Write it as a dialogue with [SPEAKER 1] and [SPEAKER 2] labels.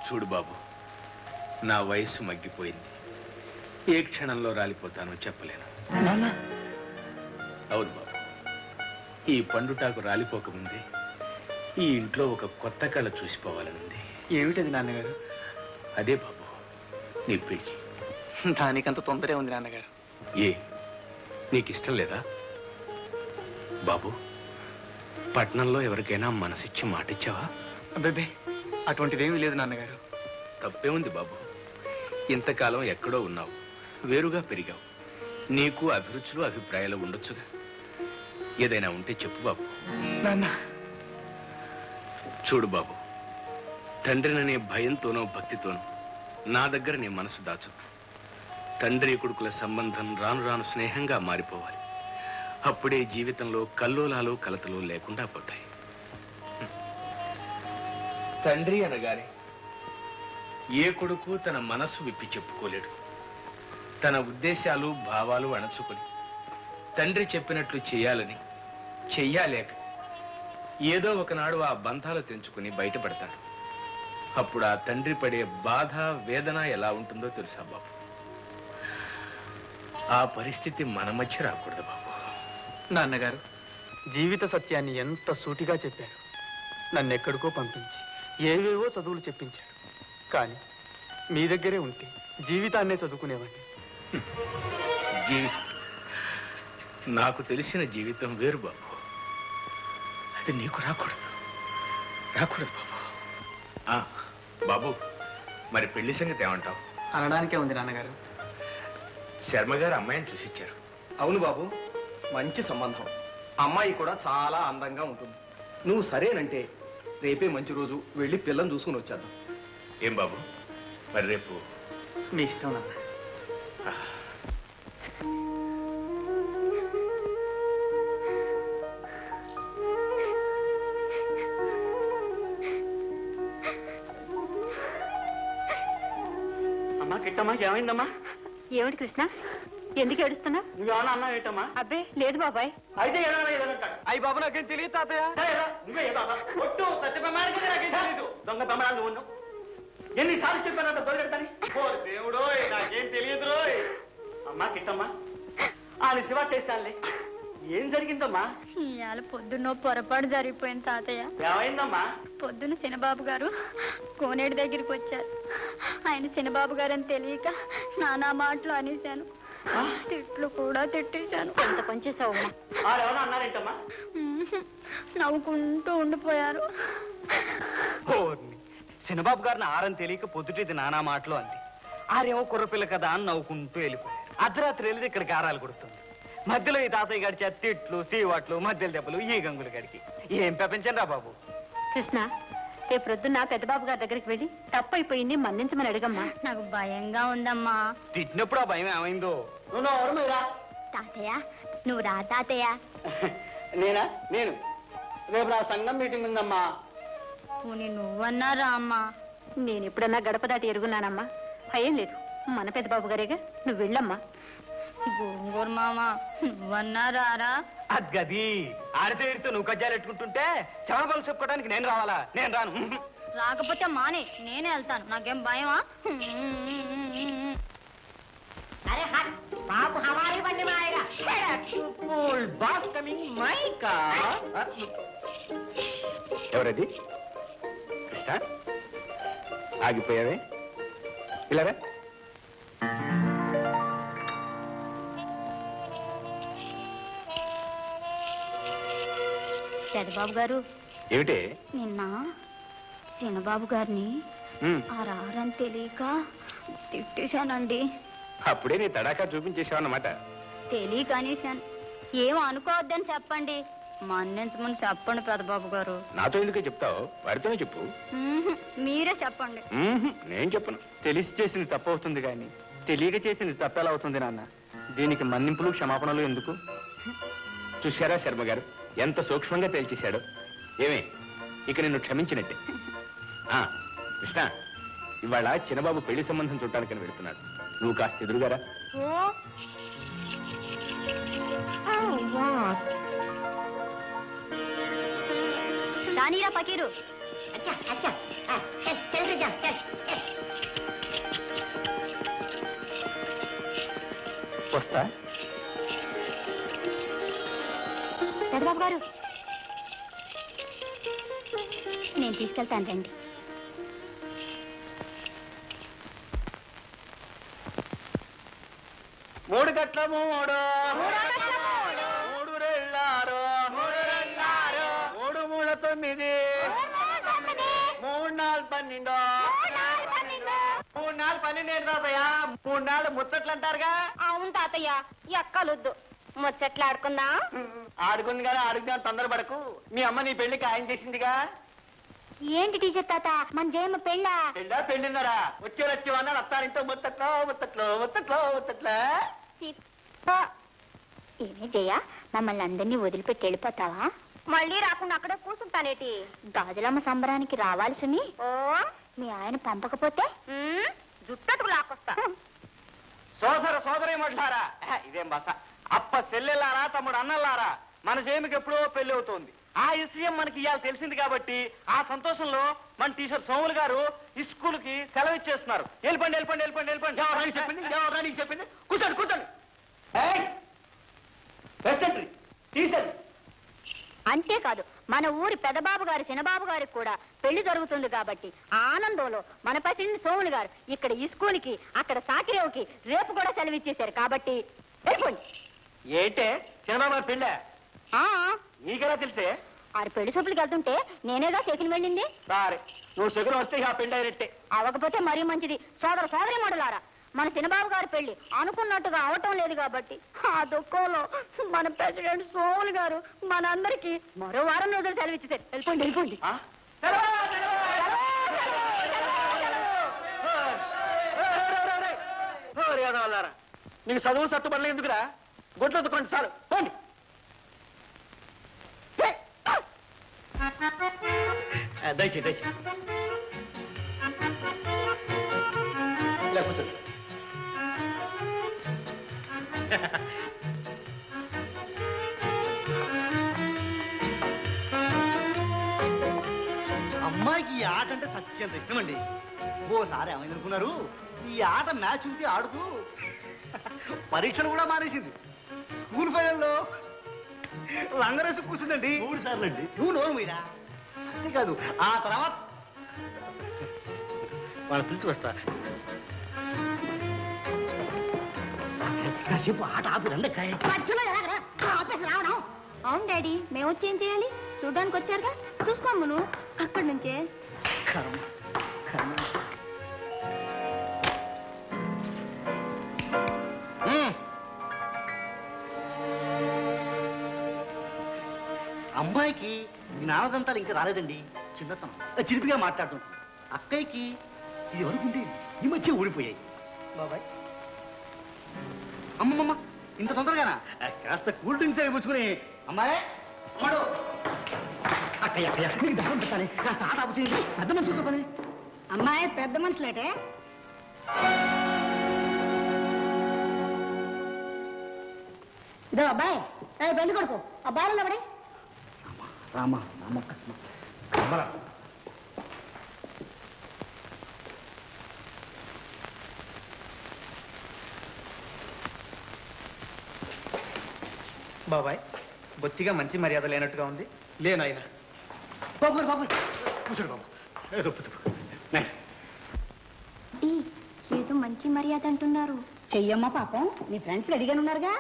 [SPEAKER 1] చూడు బాబు, నా వయస్సు మగ్గిపోయింది. ఏ క్షణంలో రాలిపోతానో చెప్పలేను. అవును బాబు, ఈ పండుటాకు రాలిపోకముందే ఈ ఇంట్లో ఒక కొత్త కళ చూసిపోవాలనుంది.
[SPEAKER 2] ఏమిటది నాన్నగారు?
[SPEAKER 1] అదే బాబు, నీ పెళ్లి.
[SPEAKER 2] దానికంత తొందరే ఉంది నాన్నగారు.
[SPEAKER 1] ఏ, నీకిష్టం లేదా బాబు? పట్నంలో ఎవరికైనా మనసిచ్చి మాటిచ్చావా?
[SPEAKER 2] అబ్బే, అటువంటిదేమీ లేదు నాన్నగారు.
[SPEAKER 1] తప్పే ఉంది బాబు. ఇంతకాలం ఎక్కడో ఉన్నావు, వేరుగా పెరిగావు. నీకు అభిరుచులు అభిప్రాయాలు ఉండొచ్చుగా. ఏదైనా ఉంటే చెప్పు బాబు.
[SPEAKER 2] నాన్న,
[SPEAKER 1] చూడు బాబు, తండ్రిననే భయంతోనో భక్తితోనో నా దగ్గర నీ మనసు దాచు. తండ్రి కొడుకుల సంబంధం రాను రాను స్నేహంగా మారిపోవాలి. అప్పుడే జీవితంలో కల్లోలాలు కలతలు లేకుండా పోతాయి. తండ్రి అనగానే ఏ కొడుకు తన మనసు విప్పి చెప్పుకోలేడు. తన ఉద్దేశాలు భావాలు అణచుకొని తండ్రి చెప్పినట్లు చెయ్యాలని చెయ్యాలేక ఏదో ఒకనాడు ఆ బంధాలు తెంచుకుని బయటపడతాడు. అప్పుడు ఆ తండ్రి పడే బాధ వేదన ఎలా ఉంటుందో తెలుసా బాబు? ఆ పరిస్థితి మన మధ్య రాకూడదు బాబు.
[SPEAKER 2] నాన్నగారు జీవిత సత్యాన్ని ఎంత సూటిగా చెప్పారు. నన్నెక్కడికో పంపించి ఏవేవో చదువులు చెప్పించారు. కానీ మీ దగ్గరే ఉంటే జీవితాన్నే చదువుకునేవాడిని.
[SPEAKER 1] జీవితం, నాకు తెలిసిన జీవితం వేరు బాబు. అది నీకు రాకూడదు, రాకూడదు బాబు. బాబు, మరి పెళ్లి సంగతి ఏమంటావు?
[SPEAKER 2] అనడానికే ఉంది నాన్నగారు.
[SPEAKER 1] శర్మ గారు అమ్మాయిని చూసిచ్చారు.
[SPEAKER 3] అవును బాబు, మంచి సంబంధం. అమ్మాయి కూడా చాలా అందంగా ఉంటుంది. నువ్వు సరేనంటే రేపే మంచి రోజు వెళ్ళి పిల్లని చూసుకుని వచ్చేద్దాం.
[SPEAKER 1] ఏం బాబు, మరి రేపు
[SPEAKER 2] మీ ఇష్టం నాన్న. అమ్మా కిట్టమ్మా, ఏమైందమ్మా?
[SPEAKER 4] ఏమిటి కృష్ణ, ఎందుకు ఏడుస్తున్నా?
[SPEAKER 2] నువ్వేమన్నా అన్నా ఏంటమ్మా?
[SPEAKER 4] అబ్బే లేదు బాబాయ్.
[SPEAKER 2] అయితే అయ్యి బాబు, నాకేం తెలియదు తాతయ్య. దొంగ ప్రమాణాలు నువ్వు ఎన్నిసార్లు చెప్పానంత దొరకడతాని. దేవుడు, నాకేం తెలియదు రోయ్. అమ్మా కిట్టమ్మా, ఆయన శివట్టేశానులే. ఏం జరిగిందమ్మా?
[SPEAKER 4] ఇవాళ పొద్దున్న పొరపాటు జరిగిపోయింది తాతయ్య.
[SPEAKER 2] ఏమైందమ్మా?
[SPEAKER 4] పొద్దున్న చిన్నబాబు గారు కోనేటి దగ్గరికి వచ్చారు. ఆయన చిన్నబాబు గారు అని తెలియక నానా మాటలు అనేశాను. తిట్లు కూడా తిట్టేశాను. ఎంత పనిచేసావు?
[SPEAKER 2] ఎవరన్నా అన్నారేంటమ్మా?
[SPEAKER 4] నవ్వుకుంటూ ఉండిపోయారు.
[SPEAKER 2] చిన్నబాబు గారిని ఆరని తెలియక పొద్దుటిది నానా మాటలు అంది. ఆరేమో కుర్రపిల్ల కదా అని నవ్వుకుంటూ వెళ్ళిపోయారు. అర్ధరాత్రి వెళ్ళి ఇక్కడికి ఆరాలు కొడుతుంది. మధ్యలో ఈ తాతయ్య గడి చేత తిట్లు, సీవాట్లు, మధ్యలో దెబ్బలు, ఈ గంగుల గడికి ఏం పెంచండి రా బాబు.
[SPEAKER 4] కృష్ణ, రేపు ప్రొద్దున్న పెద్దబాబు గారి దగ్గరికి వెళ్ళి తప్పైపోయింది మన్నించమని అడగమ్మా. నాకు భయంగా ఉందమ్మా.
[SPEAKER 2] తిట్టినప్పుడు ఆ భయం ఏమైందో?
[SPEAKER 4] తాతయ్య నువ్వు రా తాతయ్య.
[SPEAKER 2] నేనా? నేను రేపు నా సంఘం మీటింగ్ ఉందమ్మా.
[SPEAKER 4] నువ్వన్నా రా అమ్మా. నేను ఎప్పుడన్నా గడప దాటి ఎరుగున్నానమ్మా. భయం లేదు, మన పెద్దబాబు గారేగా. నువ్వు వెళ్ళమ్మా. గోంగూర మామ, నువ్వన్నా రారా?
[SPEAKER 2] అద్గది ఆడితే ఇడితే నువ్వు కజ్జాలు ఎట్టుకుంటుంటే శవబలు చెప్పుకోవడానికి నేను రావాలా? నేను రాను.
[SPEAKER 4] రాకపోతే మానే, నేనే వెళ్తాను. నాకేం భయమా?
[SPEAKER 1] ఎవరది? కృష్ణ, ఆగిపోయావే? ఇలారా.
[SPEAKER 4] పెద్దబాబు గారు,
[SPEAKER 1] ఏమిటే?
[SPEAKER 4] నిన్న చిన్నబాబు గారిని ఆ రారని తెలియక తిట్టేశానండి.
[SPEAKER 1] అప్పుడే నీ తడాకా చూపించేసావన్నమాట.
[SPEAKER 4] తెలియక అనేశాను. ఏం అనుకోవద్దని చెప్పండి. మన్నించమని చెప్పండి పెద్దబాబు గారు.
[SPEAKER 1] నాతో ఎందుకే చెప్తావు? వారితోనే చెప్పు.
[SPEAKER 4] మీరే చెప్పండి.
[SPEAKER 1] నేను చెప్పను.
[SPEAKER 2] తెలిసి చేసింది తప్పు అవుతుంది కానీ తెలియక చేసింది తప్పెలా అవుతుంది నాన్న? దీనికి మన్నింపులు క్షమాపణలు ఎందుకు?
[SPEAKER 1] చూశారా శర్మ గారు ఎంత సూక్ష్మంగా తేల్చేశాడు? ఏమే, ఇక నిన్ను క్షమించినట్టే. కృష్ణ, ఇవాళ చిన్నబాబు పెళ్లి సంబంధం చూడటానికని వెళుతున్నాడు. నువ్వు కాస్త ఎదురుగారా.
[SPEAKER 4] రానీరా పకీరు.
[SPEAKER 2] వస్తా.
[SPEAKER 4] పెద్దబాబు గారు, నేను తీసుకెళ్తాను రండి.
[SPEAKER 2] మూడు గట్ల మూడు మూడు రెళ్ళారు మూడు మూడు 9 3 4 12 3 4 12 ఏంటి తాతయ్య? 3 4 ముచ్చట్లు అంటారుగా.
[SPEAKER 4] అవును తాతయ్య, ఎక్కలొద్దు, ముచ్చట్లు ఆడుకుందాం.
[SPEAKER 2] ఆడుకుంది కానీ ఆడుకుందా తొందరపడకు. మీ అమ్మ నీ పెళ్లి ఖాయం చేసిందిగా.
[SPEAKER 4] ఏంటి టీచర్ తాత, మన జయమ్మ పెళ్ళా?
[SPEAKER 2] పెళ్ళా పెళ్ళిన్నారా? వచ్చేవన్నారు అత్తారింతో ముచ్చట్లో ముచ్చట్లో ముచ్చట్లో ముచ్చట్లా.
[SPEAKER 4] ఏమే జయ, మమ్మల్ని అందరినీ వదిలిపెట్టి వెళ్ళిపోతావా? మళ్ళీ రాకుండా అక్కడే కూర్చుంటానేటి? గాజులమ్మ సంబరానికి రావాలి సుమి. ఓ, మీ ఆయన పంపకపోతే జుట్టకు లాక్కొస్తా.
[SPEAKER 2] సోదరేమంటారా? ఇదేం బస. అప్ప చెల్లెలారా, తమ్ముడు అన్నలారా, మన జయమికి ఎప్పుడో పెళ్లి అవుతోంది. ఆ విషయం మనకి ఇవాళ తెలిసింది కాబట్టి ఆ సంతోషంలో మన టీచర్ సోములు గారు ఈ స్కూల్ కి సెలవు ఇచ్చేస్తున్నారు. వెళ్ళిపోండి వెళ్ళిపోండి వెళ్ళిపోండి వెళ్ళిపోండి. ఎవరానికి చెప్పింది? ఎవరానికి చెప్పింది? కూర్చోండి కూర్చోండి. టీచర్
[SPEAKER 4] అంతేకాదు, మన ఊరి పెదబాబు గారి చిన్నబాబు గారికి కూడా పెళ్లి జరుగుతుంది కాబట్టి ఆనందంలో మన ప్రెసిడెంట్ సోములు గారు ఇక్కడ ఈ స్కూల్కి, అక్కడ సాకిరేవుకి రేపు కూడా సెలవు ఇచ్చేశారు కాబట్టి వెళ్ళిపోండి.
[SPEAKER 2] ఏంటే చిన్నబాబు పెళ్ళా? నీకెలా తెలిసే?
[SPEAKER 4] ఆరు పెళ్లి చూపులకి వెళ్తుంటే నేనేగా సెకిన్ వెళ్ళింది.
[SPEAKER 2] సరే, నువ్వు సెకండ్ వస్తే ఆ పెళ్లి అయినట్టే.
[SPEAKER 4] అవకపోతే మరీ మంచిది. సోదరి మడులారా, మన చిన్నబాబు గారి పెళ్లి అనుకున్నట్టుగా అవటం లేదు కాబట్టి ఆ దుఃఖంలో మన ప్రెసిడెంట్ సోములు గారు మనందరికీ మరో వారం రోజులు సెలవు ఇచ్చేసారు. వెళ్ళిపోండి వెళ్ళిపోండి.
[SPEAKER 2] నీకు చదువు సట్టుబడలే ఎందుకురా? గుడ్లు ఎత్తుకోండి చాలు, పోండి. దయచేయి దయచేయి కూర్చోండి.
[SPEAKER 5] అమ్మాయికి ఈ ఆట అంటే సత్యంత ఇష్టం అండి. ఓసారి ఏమైందనుకున్నారు, ఈ ఆట మ్యాచ్ ఉంటే ఆడుతూ పరీక్షలు కూడా మానేసింది. స్కూల్ ఫైనల్లో లంగరేసి కూర్చుందండి 3 సార్లు అండి. నువ్వు నోరు మీరా? అంతేకాదు ఆ తర్వాత వాళ్ళు పిలిచి వస్తా. కాసేపు ఆట ఆపి రండి.
[SPEAKER 4] అవును డాడీ, మేము వచ్చి ఏం చేయాలి? చూడ్డానికి వచ్చారుగా, చూసుకోమ్మును అక్కడి నుంచే.
[SPEAKER 5] కర్మ కర్మ. అమ్మాయికి జ్ఞానదంతాలు ఇంకా రాలేదండి. చిన్నతనం, చిలిపిగా మాట్లాడుతుంటాం. అక్కయ్యకి ఇది వరకుంటే ఈ మధ్య ఊడిపోయాయి. బాబాయ్, అమ్మమ్మ ఇంత తొందరగానా? కాస్త కూల్ డ్రింక్స్ అవి పుచ్చుకుని. అమ్మాయి, అమ్మడు, అక్కయ్య అక్కయ్య నీకు దారం పెట్టాలి. కాస్త ఆట ఆపు చేయండి. పెద్ద మనుషులతో పని.
[SPEAKER 4] అమ్మాయి పెద్ద మనుషులేటే? ఇదో అబ్బాయి, పెళ్లి కొడుకు ఆ బాలలో పడే.
[SPEAKER 5] రామ రామ కృష్ణ.
[SPEAKER 2] బాబాయ్, బొత్తిగా మంచి మర్యాద లేనట్టుగా ఉంది.
[SPEAKER 3] లేనాయన.
[SPEAKER 5] బాబు గారు బాబు కూర్చోండి బాబు. ఏదో
[SPEAKER 4] ఏదో మంచి మర్యాద అంటున్నారు. చెయ్యమ్మా పాపం, మీ ఫ్రెండ్స్ అడిగానున్నారుగా.